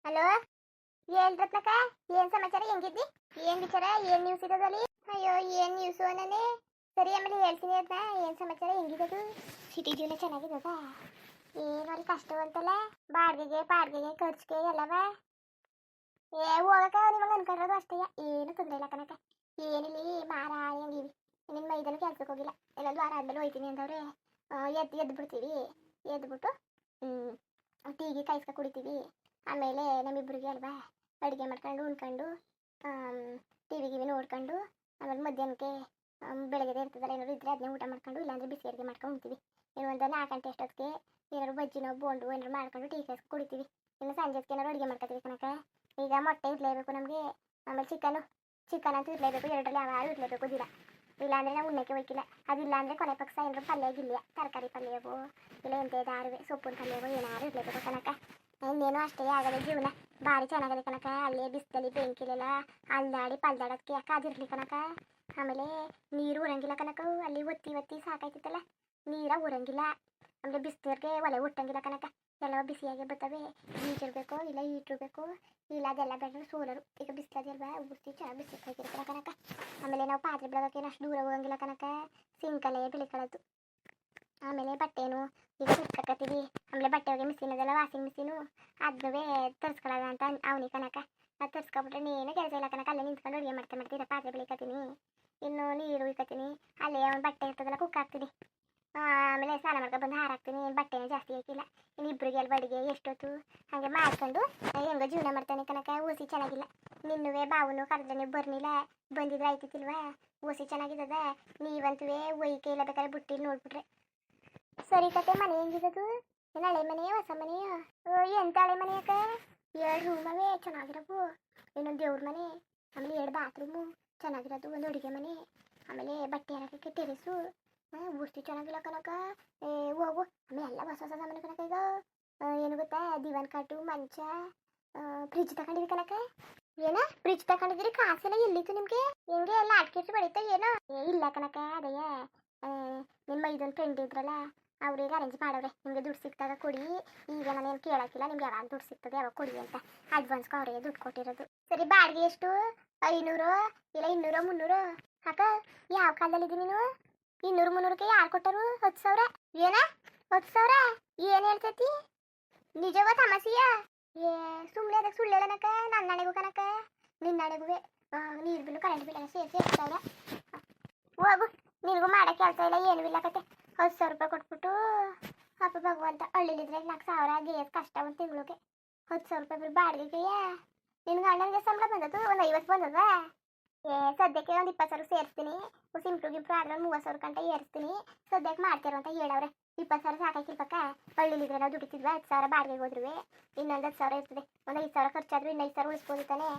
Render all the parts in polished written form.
Hello, ಏನ್ ರತ್ನಕ್ಕ? ಏನ್ ಸಮಾಚಾರ? ಹೆಂಗಿದ್ದಿ? ಏನ್ ವಿಚಾರ? ಏನ್ ನ್ಯೂಸ್ ಇರೋದಲ್ಲಿ? ಅಯ್ಯೋ, ಏನ್ ನ್ಯೂಸ್ ನಾನೇ ಸರಿ ಆಮೇಲೆ ಹೇಳ್ತೀನಿ ಅಂತ. ಏನ್ ಸಮಾಚಾರ? ಹೆಂಗಿರೋದು? ಸಿಟಿ ಜೀವನ ಚೆನ್ನಾಗಿರೋದಾ? ಏನು ಅಲ್ಲಿ ಕಷ್ಟವಂತಲ್ಲ, ಬಾಡಿಗೆಗೆ ಪಾಡ್ಗೆಗೆ ಖರ್ಚಿಗೆ ಎಲ್ಲವ. ಹೋಗಕ್ಕ ನಿಮಗೆ ಅನ್ಕೊಂಡಿರೋದು ಅಷ್ಟೇ, ಏನು ತೊಂದರೆ ಇಲ್ಲ ಕಣಕ್ಕ. ಏನಿಲ್ಲಿ ಮಾರ ಹೆಂಗಿವಿ. ನಿನ್ನ ಮೈದನು ಕೆಲ್ಸಕ್ಕೆ ಹೋಗಿಲ್ಲ, ಎಲ್ಲೊಂದು ವಾರ ಆದ್ಮೇಲೆ ಹೋಯ್ತೀನಿ ಅಂತವ್ರೆ. ಎದ್ದು ಬಿಡ್ತೀವಿ. ಎದ್ಬಿಟ್ಟು ಟೀಗೆ ಕಾಯಿಸ್ಕೊ ಕುಡಿತೀವಿ. ಆಮೇಲೆ ನಮ್ಮಿಬ್ರಿಗೆ ಅಲ್ವಾ ಅಡುಗೆ ಮಾಡ್ಕೊಂಡು ಉಣ್ಕೊಂಡು ಟಿ ವಿ ಗಿವಿ ನೋಡ್ಕೊಂಡು ಆಮೇಲೆ ಮಧ್ಯಾಹ್ನಕ್ಕೆ ಬೆಳಗ್ಗೆ ಇರ್ತದಲ್ಲ ಏನಾದ್ರು ಇದ್ರೆ ಅದನ್ನೇ ಊಟ ಮಾಡ್ಕೊಂಡು, ಇಲ್ಲಾಂದ್ರೆ ಬಿಸಿ ಅಡುಗೆ ಮಾಡ್ಕೊಂಡು ಉಣ್ತೀವಿ. ಇನ್ನು ಒಂದು 4 ಗಂಟೆ ಅಷ್ಟೊತ್ತಿಗೆ ಏನಾದ್ರು ಬಜ್ಜಿನೋ ಬೋಂಡು ಏನಾದ್ರು ಮಾಡ್ಕೊಂಡು ಟೀ ಕಾಯಿಸ್ಕೊ ಕುಡಿತೀವಿ. ಇನ್ನು ಸಂಜೆಗೆ ಏನಾದ್ರು ಅಡುಗೆ ಮಾಡ್ಕೊತೀವಿ ಕಣಕ. ಈಗ ಮೊಟ್ಟೆ ಇರಲೇಬೇಕು ನಮಗೆ, ಆಮೇಲೆ ಚಿಕನ್ ಅಂತೂ ಇರಲೇಬೇಕು. 2ರಲ್ಲಿ ಯಾರು ಇರಲೇಬೇಕು ದಿನ. ಇಲ್ಲಾಂದರೆ ನಾವು ಉಣ್ಣಕ್ಕೆ ಹೋಯ್ಕಿಲ್ಲ. ಅದಿಲ್ಲ ಅಂದರೆ ಕೊನೆ ಪಕ್ಷ ಏನಾದ್ರು ಪಲ್ಯ ಗಿಲ್ಯ, ತರಕಾರಿ ಪಲ್ಯವೋ ಇಲ್ಲ ಎಂಥದ್ದಾರುವೆ ಸೊಪ್ಪಿನ ಪಲ್ಯವೋ ಏನಾದ್ರು ಇರಲೇಬೇಕು ಕಣಕ. ಇನ್ನೇನು ಅಷ್ಟೇ ಆಗದೆ ಜೀವನ. ಭಾರಿ ಚೆನ್ನಾಗದೆ ಕಣಕ. ಅಲ್ಲೇ ಬಿಸಿಲಲ್ಲಿ ಬೆಂಕಿಲೆಲ್ಲ ಅಲ್ದಾಡಿ ಪಲ್ದಾಡೋದಕ್ಕೆ ಯಾಕೆ ಅದಿರ್ಲಿ ಕಣಕ. ಆಮೇಲೆ ನೀರು ಉರಂಗಿಲ್ಲ ಕಣಕ. ಅಲ್ಲಿ ಒತ್ತಿ ಒತ್ತಿ ಸಾಕಾಯ್ತಿತ್ತಲ್ಲ, ನೀರ ಉರಂಗಿಲ್ಲ. ಆಮೇಲೆ ಬಿಸಿಲಿಗೆ ಒಲೆ ಒಟ್ಟಂಗಿಲ್ಲ ಕಣಕ. ಎಲ್ಲ ಬಿಸಿಯಾಗಿ ಬರ್ತವೆ. ಈಜಿರ್ಬೇಕು ಇಲ್ಲ ಈಟಿರ್ಬೇಕು, ಇಲ್ಲ ಅದೆಲ್ಲ ಬೇಡ ಸೋಲರು. ಈಗ ಬಿಸಿಲದಲ್ವಾ ಉಗುರ್ತಿ ಚೆನ್ನಾಗಿ ಬಿಸಿ ಹಾಕಿರ್ತಾರೆ ಕಣಕ. ಆಮೇಲೆ ನಾವು ಪಾತ್ರೆ ಬೆಳಗಕ್ಕೆ ಅಷ್ಟು ದೂರ ಹೋಗಂಗಿಲ್ಲ ಕಣಕ. ಸಿಂಕಲ್ಲೇ ಬೆಳಿಕೊಳ್ಳೋದು. ಆಮೇಲೆ ಬಟ್ಟೆನು ಈಗ ಸುತ್ಕತ್ತೀವಿ. ಆಮೇಲೆ ಬಟ್ಟೆ ಹೋಗಿ ಮಿಷಿನ್ ಅದೆಲ್ಲ, ವಾಷಿಂಗ್ ಮಿಷಿನು ಅದನ್ನೇ ತರಿಸ್ಕೊಳ್ಳೋದ ಅಂತ ಅವನಿ ಕಣಕ. ಅದು ತರಿಸ್ಕೊಬಿಟ್ರೆ ನೀನು ಕೆಲಸ ಇಲ್ಲ ಕಣಕ. ಅಲ್ಲೇ ನಿಂತ್ಕೊಂಡು ಅಡುಗೆ ಮಾಡ್ತೀರ, ಪಾತ್ರೆ ಬೆಳಿಕತ್ತೀನಿ, ಇನ್ನು ನೀರು ಉಯ್ಕತ್ತೀನಿ. ಅಲ್ಲೇ ಒಂದು ಬಟ್ಟೆ ಇರ್ತದಲ್ಲ ಕುಕ್ ಹಾಕ್ತೀನಿ. ಆಮೇಲೆ ಸ್ನಾನ ಮಾಡ್ಕೊಂಡು ಬಂದು ಹಾರಾಕ್ತೀನಿ. ಬಟ್ಟೆನೂ ಜಾಸ್ತಿ ಹಾಕಿಲ್ಲ. ಇನ್ನು ಇಬ್ಬರಿಗೆ ಅಲ್ವ ಅಡುಗೆ ಎಷ್ಟೊತ್ತು ಹಾಗೆ ಮಾಡ್ಕೊಂಡು ಹೆಂಗೋ ಜೀವನ ಮಾಡ್ತಾನೆ ಕಣಕ. ಓಸಿ ಚೆನ್ನಾಗಿಲ್ಲ. ನಿನ್ನುವೆ ಬಾವನು ಕರೆದ್ರೆ ನೀವು ಬರ್ನಿಲ್ಲ, ಬಂದಿದ್ರೆ ಆಯ್ತಿಲ್ವಾ. ಓಸಿ ಚೆನ್ನಾಗಿದ್ದದ. ನೀವಂತೂ ಒಯ್ಕೆ ಇಲ್ಲ, ಬೇಕಾದ್ರೆ ಬುಟ್ಟಿಲಿ ನೋಡ್ಬಿಟ್ರೆ ಸರಿ ಕತೆ. ಮನೆ ಹೆಂಗಿರೋದು? ಏನು ಹಳೆ ಮನೆಯ ಹೊಸ ಮನೆಯ? ಎಂತ ಹಳೆ ಮನೆ ಯಾಕೆ? 2 ರೂಮವೇ ಚೆನ್ನಾಗಿರವು. ಇನ್ನೊಂದು ದೇವ್ರ ಮನೆ, ಆಮೇಲೆ 2 ಬಾತ್ರೂಮು ಚೆನ್ನಾಗಿರೋದು, ಒಂದು ಅಡುಗೆ ಮನೆ, ಆಮೇಲೆ ಬಟ್ಟೆ ಹಾಕಕ್ಕೆ ಟೆರೆಸು. ಊರ್ತಿ ಚೆನ್ನಾಗಿಲ್ಲ ಕನಕ. ಹೋಗು. ಆಮೇಲೆ ಎಲ್ಲ ಹೊಸ ಹೊಸ ಸಾಮಾನು ಕನಕ. ಈಗ ಏನು ಗೊತ್ತಾ, ದಿವಾನ್ ಕಾಟು, ಮಂಚ, ಫ್ರಿಜ್ ತಗೊಂಡಿರಿ ಕನಕ. ಏನ ಫ್ರಿಜ್ ತಗೊಂಡಿದ್ದೀರಿ? ಕಾಸೆಲ್ಲ ಎಲ್ಲಿತ್ತು ನಿಮ್ಗೆ? ಹೆಂಗೆ ಎಲ್ಲ ಅಡ್ಕೆಸಿ ಬೆಳೀತಾ ಏನೋ? ಇಲ್ಲ ಕನಕ, ಅದಯ್ಯ ನಿಮ್ಮ ಇದೊಂದು ಫ್ರೆಂಡ್ ಇದ್ರಲ್ಲ, ಅವ್ರಿಗೆ ಅರೇಂಜ್ ಮಾಡವ್ರೆ. ನಿಮಗೆ ದುಡ್ಡು ಸಿಕ್ತಾಗ ಕೊಡಿ, ಈಗ ನಾನೇನು ಕೇಳೋಕ್ಕಿಲ್ಲ. ನಿಮ್ಗೆ ಯಾವಾಗ ದುಡ್ಡು ಸಿಗ್ತದೆ ಯಾವಾಗ ಕೊಡಿ ಅಂತ ಅಡ್ವಾನ್ಸ್ಗೆ ಅವರಿಗೆ ದುಡ್ಡು ಕೊಟ್ಟಿರೋದು. ಸರಿ, ಬಾಡಿಗೆ ಎಷ್ಟು? 500 ಇಲ್ಲ 200 300? ಅಕ್ಕ, ಯಾವ ಕಾಲದಲ್ಲಿದ್ದೀನಿ ನೀನು? 200 300ಕ್ಕೆ ಯಾರು ಕೊಟ್ಟರು? 10,000? ಏನ 10,000? ಏನು ಹೇಳ್ತೈತಿ? ನಿಜವ ತಮಾಷೆಯ? ಸುಮ್ಮನೆ ಅದಕ್ಕೆ ಸುಳ್ಳು ಹೇಳನಕ. ನನ್ನ ಹಣೆಗೂ ಕನಕ, ನಿನ್ನ ಹಣೆಗೂ ನೀರು ಬಿಲ್ಲು ಕರೆಂಟ್ ಬಿಲ್ ಎಲ್ಲ ಸೇರಿಸಿ 10,000. ಹೋಗು, ನಿನಗೂ ಮಾಡೋಕ್ಕೆ ಕೆಲಸ ಇಲ್ಲ ಏನೂ ಇಲ್ಲ ಕತೆ. 10,000 ರೂಪಾಯಿ ಕೊಟ್ಬಿಟ್ಟು ಅಪ್ಪ ಭಗವಂತ. ಹಳ್ಳಿಲಿದ್ರೆ 4,000 ಗ್ಯಾಸ್ ಕಷ್ಟ ಒಂದು ತಿಂಗಳಿಗೆ. 10,000 ರೂಪಾಯಿ ಬರೀ ಬಾಡಿಗೆಗೆಯಾ? ನಿನ್ಗೆ ಅಣ್ಣನಿಗೆ ಸಂಬಳ ಬಂದದ್ದು ಒಂದು 50 ಬಂದದ್ವಾ? ಸದ್ಯಕ್ಕೆ ಒಂದು 20,000 ಸೇರಿಸ್ತೀನಿ. ಸಿಂಪ್ರು ಗಿಂಪ್ರು ಆದ್ರೆ 30,000 ಗಂಟೆ ಏರಿಸ್ತೀನಿ. ಸದ್ಯಕ್ಕೆ ಮಾಡ್ತಿರೋ ಅಂತ ಹೇಳವ್ರೆ. 20,000 ಸಾಕಾಕಿಲ್ಪಕ್ಕ. ಹಳ್ಳಿಲಿದ್ರೆ ನಾವು ದುಡಿತಿದ್ವಾ 10,000 ಬಾಡಿಗೆಗೆ ಹೋದ್ರುವೆ. ಇನ್ನೊಂದು 10,000 ಇರ್ತದೆ. ಒಂದು 5,000 ಖರ್ಚಾದ್ರೂ ಇನ್ನು 5,000 ಉಳಿಸ್ಬೋದು ತಾನೆ.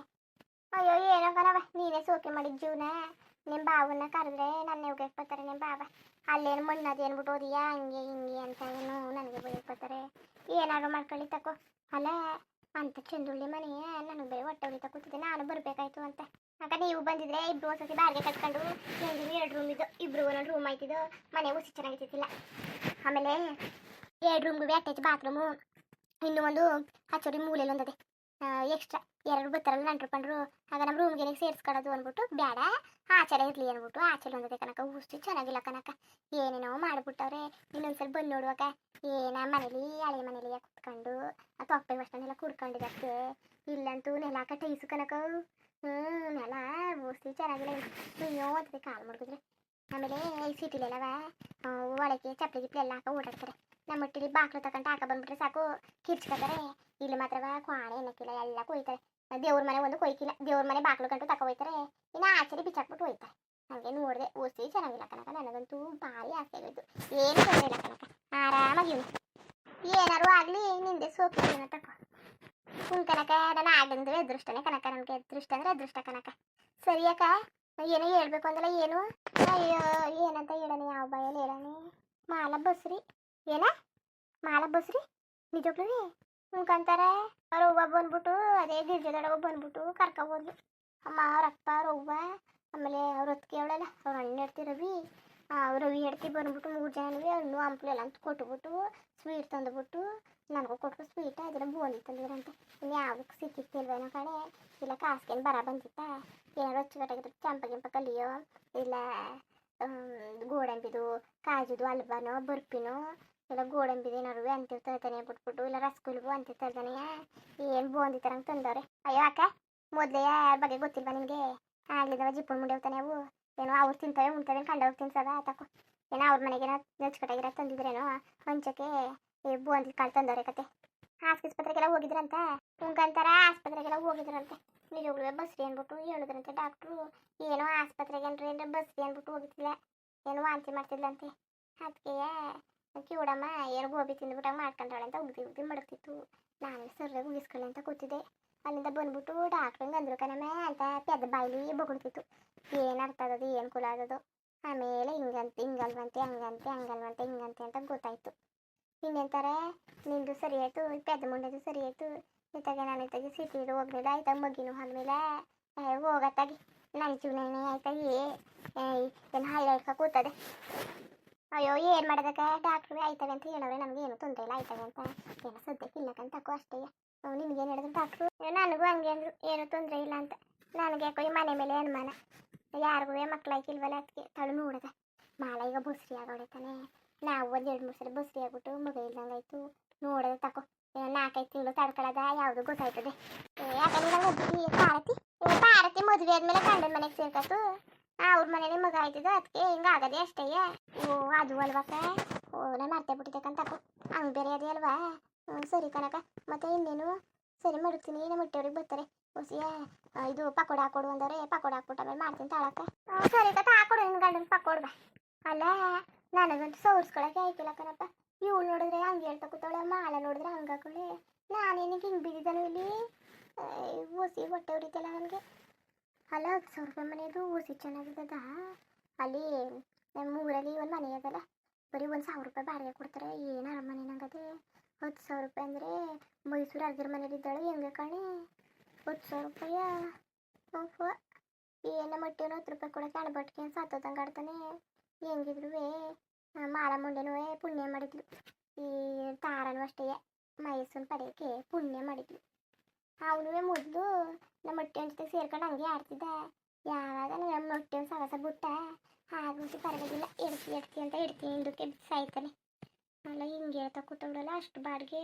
ಅಯ್ಯೋ ಏನೋ ಕಣವ, ನೀನೇ ಸೋಕೆ ಮಾಡಿದ ಜೀವನ. ನಿಮ್ಮ ಬಾವನ್ನ ಕರೆದ್ರೆ ನನ್ನ ಹೋಗಕ್ಕೆ ಬರ್ತಾರೆ. ನಿಮ್ಮ ಬಾವ ಅಲ್ಲೇನು ಮಣ್ಣದು ಏನ್ಬಿಟ್ಟು ಓದಿಯಾ ಹಂಗೆ ಹಿಂಗೆ ಅಂತ ಏನು ನನಗೆ ಬೈಯಕ್ಕೆ ಬರ್ತಾರೆ. ಏನಾದ್ರು ಮಾಡ್ಕೊಳ್ಳಿ ತಕೋ. ಅಲ್ಲ, ಅಂತ ಚಂದುಳ್ಳಿ ಮನೆಯೇ ನನಗೆ ಬೇರೆ ಹೊಟ್ಟೆ ಹೊಡಿತಾ ಕೂತಿದ್ದೆ. ನಾನು ಬರಬೇಕಾಯ್ತು ಅಂತ. ಆಗ ನೀವು ಬಂದಿದ್ರೆ ಇಬ್ರು ಒಂದ್ಸತಿ ಬಾಡಿಗೆ ಕಟ್ಕೊಂಡು ಹೆಂಗಿದ್ರು 2 ರೂಮ್ ಇದ್ದು ಇಬ್ರು ಒಂದೊಂದು ರೂಮ್ ಆಯ್ತಿದ್ದು ಮನೆ ಉಸಿ ಚೆನ್ನಾಗಿರ್ತಿಲ್ಲ. ಆಮೇಲೆ 2 ರೂಮ್ಗೂ ಅಟ್ಯಾಚ್ ಬಾತ್ರೂಮು, ಇನ್ನೂ ಒಂದು ಹಚ್ಚೋರಿ ಮೂಲೆಯಲ್ಲಿ ಒಂದದೆ ಎಕ್ಸ್ಟ್ರಾ. 2 ಬರ್ತಾರಲ್ಲ ನೆಂಟ್ರು ಪಂಡ್ರು, ಆಗ ನಮ್ಮ ರೂಮ್ಗೆ ಸೇರಿಸ್ಕೊಳ್ಳೋದು ಅಂದ್ಬಿಟ್ಟು ಬೇಡ, ಆಚೆಲೆ ಇರಲಿ ಅಂದ್ಬಿಟ್ಟು ಆಚೆಲೆ ಒಂದದೆ ಕನಕ. ಊಸಿ ಚೆನ್ನಾಗಿಲ್ಲ ಕನಕ. ಏನೇನೋ ಮಾಡಿಬಿಟ್ಟವ್ರೆ. ಇನ್ನೊಂದ್ಸಲ ಬಂದು ನೋಡುವಾಗ ಏನ ಮನೇಲಿ ಹಳೆ ಮನೇಲಿ ಕುತ್ಕೊಂಡು ಆ ತೊಪ್ಪೆ ವಸ್ತನೆಲ್ಲ ಕುಡ್ಕೊಂಡಿದ್ದಕ್ಕೆ. ಇಲ್ಲಂತೂ ನೆಲ ಟೈಸು ಕನಕ. ನೆಲ ಊಸಿ ಚೆನ್ನಾಗಿಲ್ಲ. ಅಯ್ಯೋ ಅಂತದೆ ಕಾಲು ಮುಡ್ಗಿದ್ರೆ. ಆಮೇಲೆ ಈ ಸಿಟಿಲೆಲ್ಲವ ಒಳಗೆ ಚಪ್ಪಲಿ ಗಿಪ್ಲಿ ಎಲ್ಲ ಹಾಕೋ ಓಡಾಡ್ತಾರೆ. ನಮ್ಮ ಒಟ್ಟಿಲಿ ಬಾಕ್ಲು ತಗೊಂಡು ಹಾಕ ಬಂದ್ಬಿಟ್ರೆ ಸಾಕು ಕಿರ್ಚ್ಕೊತಾರೆ. ಇಲ್ಲಿ ಮಾತ್ರವ ಕ್ವಾಣೆ ಏನಕ್ಕಿಲ್ಲ, ಎಲ್ಲ ಕೊಯ್ತಾರೆ. ದೇವ್ರ ಮನೆ ಒಂದು ಕೊಯ್ಕಿಲ್ಲ. ದೇವ್ರ ಮನೆ ಬಾಕ್ಲು ಗಂಟು ತಕೊ ಹೋಯ್ತಾರೆ. ಇನ್ನು ಆಚೆಲಿ ಬಿಚ್ಚಾಕ್ಬಿಟ್ಟು ಹೋಯ್ತಾರೆ. ಹಾಗೆ ನೋಡಿದೆ ಓಸಿ ಚೆನ್ನಾಗಿಲ್ಲ ಕನಕ. ನನಗಂತೂ ಭಾರಿ ಆಸೆ ಆಗೋಯ್ತು. ಏನು ತೊಂದರೆ ಇಲ್ಲ ಕನಕ, ಆರಾಮಾಗಿ ಏನಾರು ಆಗಲಿ ನಿಂದೆ ಸೋಕಿನ ತಕೋ ಕನಕ. ನಾನು ಆಗಂದ್ರೆ ಅದೃಷ್ಟನೇ ಕನಕ. ನನಗೆ ಅದೃಷ್ಟ ಅಂದ್ರೆ ಅದೃಷ್ಟ ಕನಕ. ಸರಿಯಕ್ಕ, ಏನೋ ಹೇಳ್ಬೇಕು ಅಂದಲ್ಲ ಏನು? ಅಯ್ಯೋ ಏನಂತ ಹೇಳೋಣ, ಯಾವ ಭಯಲ್ಲಿ ಹೇಳೋಣ? ಮಾಲ ಬಸ್ರಿ. ಏನ ಮಾಲ ಬಸ್ರಿ? ನಿಜಕ್ಕೂ ಮುಖಂತಾರೆ ಅವ್ರ ಅವ್ವ ಬಂದ್ಬಿಟ್ಟು ಅದೇ ಗಿರ್ಜದೊಳಗೆ ಬಂದ್ಬಿಟ್ಟು ಕರ್ಕೊಬೋದು. ಅಮ್ಮ ಅವ್ರ ಅಪ್ಪ ಅವ್ರ ಅವ್ವ, ಆಮೇಲೆ ಅವ್ರ ಹೊತ್ತಿಗೆ ಅವಳಲ್ಲ ಅವ್ರ ಅಣ್ಣ ಇರ್ತಿ ರವಿ, ರವಿ ಹೆಡ್ತಿ ಬಂದ್ಬಿಟ್ಟು 3 ಜನನಿಗೆ ಹಣ್ಣು ಹಂಪ್ಲು ಎಲ್ಲ ಅಂತ ಕೊಟ್ಬಿಟ್ಟು ಸ್ವೀಟ್ ತಂದುಬಿಟ್ಟು ನನಗೂ ಕೊಟ್ಟು ಸ್ವೀಟ್ ಅದನ್ನ ಬೂಂದಿ ತಂದಿದ್ರಂತೆ. ಇನ್ನು ಯಾವುದಕ್ಕೆ ಸಿಕ್ಕಿತ್ತಿಲ್ವೇನೋ ಕಡೆ, ಇಲ್ಲ ಕಾಸ್ಕೇನು ಬರ ಬಂದಿತ್ತಾ, ಏನಾರು ಅಚ್ಚುಕಟ್ಟಾಗಿದ್ರೆ ಚಂಪ ಗಿಂಪ ಕಲಿಯೋ, ಇಲ್ಲ ಗೋಡಂಬಿದು ಕಾಜುದು ಹಲ್ವಾನೋ ಬರ್ಪಿನೋ, ಇಲ್ಲ ಗೋಡಂಬಿದು ಏನಾರು ಅಂತಿರ್ತಾನೆ ಬಿಟ್ಬಿಟ್ಟು, ಇಲ್ಲ ರಸಗುಲ್ಗು ಅಂತಿರ್ತಾನೆ, ಏನು ಬೂಂದಿ ತರಂಗೆ ತಂದವ್ರೆ. ಅಯ್ಯೋ ಅಕ್ಕ, ಮೊದಲೇ ಯಾರ ಬಗ್ಗೆ ಗೊತ್ತಿಲ್ವಾ ನಿನಗೆ? ಆಗ್ಲಿದ್ದವ ಜಿಪ್ಪು ಮುಂಡೆ ಹೋಗ್ತಾನೆ ಅವು, ಏನೋ ಅವ್ರು ತಿಂತವೆ ಉಣ್ತವೆ ಕಂಡವ್ರು ತಿನ್ಸದ ತಕೋ, ಏನೋ ಅವ್ರ ಮನೆಗೇನೋ ನಚ್ಕಟಾಗಿರೋ ತಂದಿದ್ರೇನೋ ಹಂಚಕ್ಕೆ ಬೂಂದಿ ಕಾಳು ತಂದವ್ರೆ ಕತೆ. ಆಸ್ಪತ್ರೆಗೆಲ್ಲ ಹೋಗಿದ್ರಂತ ಉಂಕಂತಾರ, ಆಸ್ಪತ್ರೆಗೆಲ್ಲ ಹೋಗಿದ್ರಂತೆ. ನಿಜವಾಗ್ಲೂ ಬಸ್ರಿ ಅಂದ್ಬಿಟ್ಟು ಹೇಳಿದ್ರಂತೆ ಡಾಕ್ಟ್ರು. ಏನೋ ಆಸ್ಪತ್ರೆಗೆ ಅಂದ್ರೆ ಬಸ್ರಿ ಅಂದ್ಬಿಟ್ಟು ಹೋಗಿದ್ದಿಲ್ಲ, ಏನೋ ವಾಂತಿ ಮಾಡ್ತಿದ್ಲಂತೆ. ಅದಕ್ಕೆ ಕಿವುಡಮ್ಮ ಏನೋ ಗೋಬಿ ತಿಂದ್ಬಿಟ್ಟಾಗ ಮಾಡ್ಕೊಂಡಾಳೆ ಅಂತ ಉಗ್ದಿ ಮಡಗ್ತಿತ್ತು. ನಾನು ಸರ್ಯಾಗಿ ಉಗಿಸ್ಕೊಳ್ಳಿ ಅಂತ ಕೂತಿದ್ದೆ. ಅಲ್ಲಿಂದ ಬಂದ್ಬಿಟ್ಟು ಡಾಕ್ಟ್ರಂಗೆ ಅಂದ್ರು ಕಣಮ್ಮ ಅಂತ ಪೆದ್ದ ಬಾಯಿಲಿ ಬೊಗಳ್ತಿತ್ತು. ಏನು ಅರ್ಥ ಆಗೋದು ಏನು ಕುಲ ಆಗೋದು. ಆಮೇಲೆ ಹಿಂಗಲ್ವಂತೆ ಹಂಗಲ್ವಂತೆ ಹಿಂಗಂತೆ ಅಂತ ಗೊತ್ತಾಯ್ತು. ಇನ್ನೇಂತಾರೆ ನಿಂದು ಸರಿ ಆಯಿತು, ಪೆದ್ದ ಮುಂಡೆದು ಸರಿ ಆಯಿತು. ಇತ್ತಾಗೆ ನಾನು ಇತ್ತಾಗೆ ಸಿಟಿಗೆ ಹೋಗ್ಲಿಲ್ಲ, ಆಯ್ತಾಗ ಮಗಿನೂ ಆದಮೇಲೆ ಹೋಗತ್ತಾಗಿ ನನ್ನ ಜೀವನ ಆಯ್ತಾಗಿ ಏನು ಹಳ್ಳ ಇಟ್ಕೊ ಕೂತದೆ. ಅಯ್ಯೋ ಏನು ಮಾಡೋದಕ್ಕೆ, ಡಾಕ್ಟ್ರು ಆಯ್ತವೆ ಅಂತ ಹೇಳೋರೆ, ನಮ್ಗೆ ಏನು ತೊಂದರೆ ಇಲ್ಲ ಆಯ್ತವೆ ಅಂತ, ಏನೋ ಸದ್ಯಕ್ಕೆ ಇಲ್ಲಕ್ಕಂತ ತಕೋ ಅಷ್ಟೇ. ನಿನ್ಗೇನು ಹೇಳಿದ್ರು ಡಾಕ್ಟ್ರು? ನನಗೂ ಹಂಗೆ ಅಂದರು, ಏನೂ ತೊಂದರೆ ಇಲ್ಲ ಅಂತ. ನನಗೆ ಯಾಕೋ ಈ ಮನೆ ಮೇಲೆ ಅನುಮಾನ, ಯಾರಿಗೂ ಮಕ್ಕಳಾಯ್ಕಿಲ್ವಲ್ಲ ಅದಕ್ಕೆ ತಳು ನೋಡಿದೆ. ಮಾಲ ಈಗ ಬಸ್ರಿ ಆಗೋಳೆ ತಾನೆ, ನಾವು ಒಂದು 2-3 ಸಲ ಬಸ್ರಿ ಆಗ್ಬಿಟ್ಟು ಮಗ ಇಲ್ದಂಗೆ ಆಯಿತು. ನೋಡೋದು ತಕೋ 4-5 ತಿಂಗಳು ತಡ್ಕೊಳ್ಳೋದ ಯಾವುದು ಗೊತ್ತಾಯ್ತದೆ. ಯಾಕಂದ್ರೆ ಒಬ್ಬಿ ಪಾರತಿ ಮದುವೆ ಆದ್ಮೇಲೆ ಗಂಡನ ಮನೆಗೆ ಸೇರ್ಕತ್ತು, ಅವ್ರ ಮನೇಲಿ ಮಗ ಆಯ್ತಿದ್ದು, ಅದಕ್ಕೆ ಹಿಂಗಾಗದೆ ಅಷ್ಟೇ. ಓ ಅದು ಅಲ್ವಕ್ಕ, ನಾನು ಮರ್ತೇ ಬಿಟ್ಟಿದ್ದಕ್ಕಂತ ತಕೋ, ಹಂಗೆ ಬೇರೆ ಅದೇ ಅಲ್ವಾ. ಸರಿ ಕಣಕ, ಮತ್ತೆ ಇನ್ನೇನು ಸರಿ ಮಡಗ್ತೀನಿ, ನಮ್ಮ ಹೊಟ್ಟೆಯವ್ರಿಗೆ ಬರ್ತಾರೆ. ಹೊಸಿಯ ಇದು ಪಕೋಡ ಹಾಕೊಡು ಅಂದವ್ರೆ, ಪಕೋಡ ಹಾಕ್ಬಿಟ್ಟು ಆಮೇಲೆ ಮಾಡ್ತೀನಿ ತಾಳಕ್ಕ. ಸರಿ ಕತ್ತ ಹಾಕೊಡು ನಿನ್ನ ಗಂಡನ ಪಕೋಡ ಬಾ. ಅಲ್ಲ ನನಗಂತೂ ಸೋರ್ಸ್ಕೊಳಕ್ಕೆ ಆಯ್ತಿಲ್ಲ ಕಣಪ್ಪ. ಇವಳು ನೋಡಿದ್ರೆ ಹಂಗೆ ಹೇಳ್ತಾ ಕೂತಾಳೆ, ಮಾಲ ನೋಡಿದ್ರೆ ಹಂಗೆ ಹಾಕೊಳ್ಳಿ. ನಾನೇನಿಗೆ ಹಿಂಗೆ ಬಿದ್ದಿದ್ದಾನು ಇಲ್ಲಿ, ಹೊಸಿ ಹೊಟ್ಟೆ ಹೊಡಿತಲ್ಲ ನನಗೆ. ಅಲ್ಲ 10,000 ರೂಪಾಯಿ ಮನೆಯದು ಹೊಸಿ ಚೆನ್ನಾಗಿದ್ದದ. ಅಲ್ಲಿ ನಮ್ಮ ಊರಲ್ಲಿ ಒಂದು ಮನೆ ಅದಲ್ಲ, ಬರೀ 1,000 ರೂಪಾಯಿ ಬಾಡಿಗೆ ಕೊಡ್ತಾರೆ. ಏನು ಅರಮನೆ ನಂಗದೆ. 10,000 ರೂಪಾಯಿ ಅಂದರೆ ಮೈಸೂರು ಅರ್ಜರ್ ಮನೇಲಿ ಇದ್ದಾಳೆ ಹೆಂಗೆ ಕಾಣಿ. 10,000 ರೂಪಾಯ ಏನು ಮಟ್ಟೇನು 10 ರೂಪಾಯಿ ಕೊಡೋಕೆ ಅಣಬಟ್ಗೆ ಸತ್ತೋದಂಗೆ ಆಡ್ತಾನೆ. ಹೆಂಗಿದ್ರು ಮಾಲ ಮುಂಡೆನೂ ಪುಣ್ಯ ಮಾಡಿದ್ಲು, ಈ ತಾರನೂ ಅಷ್ಟೇ ಮೈಸೂರು ಪಡೆಯೋಕ್ಕೆ ಪುಣ್ಯ ಮಾಡಿದ್ಲು. ಅವನು ಮೊದಲು ನಮ್ಮ ಹೊಟ್ಟೆ ಜೊತೆ ಸೇರ್ಕೊಂಡು ಹಂಗೆ ಆಡ್ತಿದ್ದ. ಯಾವಾಗ ನಮ್ಮ ಹೊಟ್ಟೆ ಸವಸ ಬಿಟ್ಟ ಆಗುಂಟು ಪರವಾಗಿಲ್ಲ, ಎಡ್ತಿ ಅಂತ ಹಿಂದಕ್ಕೆ ಸಾಯ್ತಾನೆ. ಅಲ್ಲ ಹಿಂಗೆ ಹೇಳ್ತಾ ಕೂತವಳಲ್ಲ, ಅಷ್ಟು ಬಾಡಿಗೆ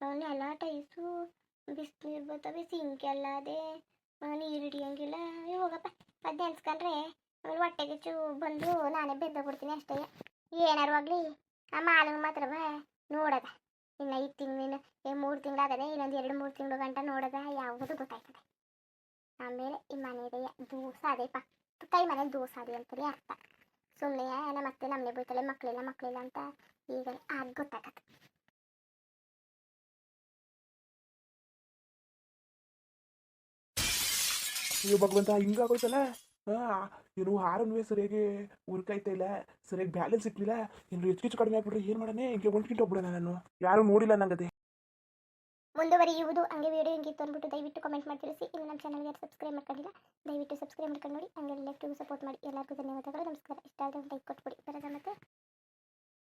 ಅವನ್ನೆಲ್ಲ ಟೈಸು ಬಿಸಿನೀರು ಬರ್ತವೆ, ಸಿಂಕೆಲ್ಲ ಅದೇ ನೀರು ಹಿಡಿಯೋಂಗಿಲ್ಲ. ಹೋಗಪ್ಪ ಅದು ನೆನ್ಸ್ಕೊಂಡ್ರೆ ಆಮೇಲೆ ಹೊಟ್ಟೆಗೆ ಬಂದು ನಾನೇ ಬೆದ್ದೋಗ್ಬಿಡ್ತೀನಿ ಅಷ್ಟೇ. ಏನಾರು ಆಗಲಿ ಆ ಮಾಲಿಗೆ ಮಾತ್ರ ನೋಡೋದ, ಇನ್ನು 5 ತಿಂಗಳು 3 ತಿಂಗಳಾಗದೆ, ಇನ್ನೊಂದು 2-3 ತಿಂಗಳು ಗಂಟ ನೋಡೋದ ಯಾವುದು ಗೊತ್ತಾಯ್ತದೆ. ಆಮೇಲೆ ಈ ಮನೆಯ ದೂಸಾದೆ ಕೈ ಮನೆ ದೂಸಾದೆ ಅಂತಾರೆ ಅರ್ಥ. ಸುಮ್ಮನೆ ಮತ್ತೆ ನಮ್ಮನೆ ಬೈತಾಳೆ ಮಕ್ಕಳಿಲ್ಲ ಅಂತ ಈಗ ಆಗ ಗೊತ್ತಾಗತ್ತೆ. ಅಯ್ಯೋ ಭಗವಂತ ಹಿಂಗಾಗೋಯ್ತಲ್ಲ. ಏನು ಹಾರನ್ವೇ ಸರಿಯಾಗಿ ಉರ್ಕಾಯ್ತಾ ಇಲ್ಲ, ಸರಿಯಾಗಿ ಬ್ಯಾಲೆನ್ಸ್ ಇಟ್ಟಿಲ್ಲ, ಏನು ಹೆಚ್ಚು ಕಡಿಮೆ ಆಗ್ಬಿಟ್ರೆ ಏನು ಮಾಡೋಣ, ಹಿಂಗೆ ಒಂದ್ಕಿಂತ ಹೋಗ್ಬಿಡೋಣ. ನಾನು ಯಾರು ನೋಡಿಲ್ಲ ನಂಗದೆ. ಮುಂದುವರಿಯುವುದು ಹಂಗೆ ವಿಡಿಯೋ ಹಿಂಗಿತ್ತು ಅಂದ್ಬಿಟ್ಟು ದಯವಿಟ್ಟು ಕಮೆಂಟ್ ಮಾಡಿ ತಿಳಿಸಿ. ಇನ್ನು ನಮ್ಮ ಚಾನಲ್ಗೆ ಸಬ್ಸ್ಕ್ರೈಬ್ ಮಾಡ್ಕೊಂಡಿಲ್ಲ, ದಯವಿಟ್ಟು ಸಬ್ಸ್ಕ್ರೈಬ್ ಮಾಡ್ಕೊಂಡು ನೋಡಿ, ಹಂಗೆ ಲೈಕ್ ಸಪೋರ್ಟ್ ಮಾಡಿ. ಎಲ್ಲರಿಗೂ ಧನ್ಯವಾದಗಳು, ನಮಸ್ಕಾರ. ಇಷ್ಟ ಆದರೆ ಲೈಕ್ ಕೊಟ್ಬಿಡಿ. ಬರೋದ ಮತ್ತೆ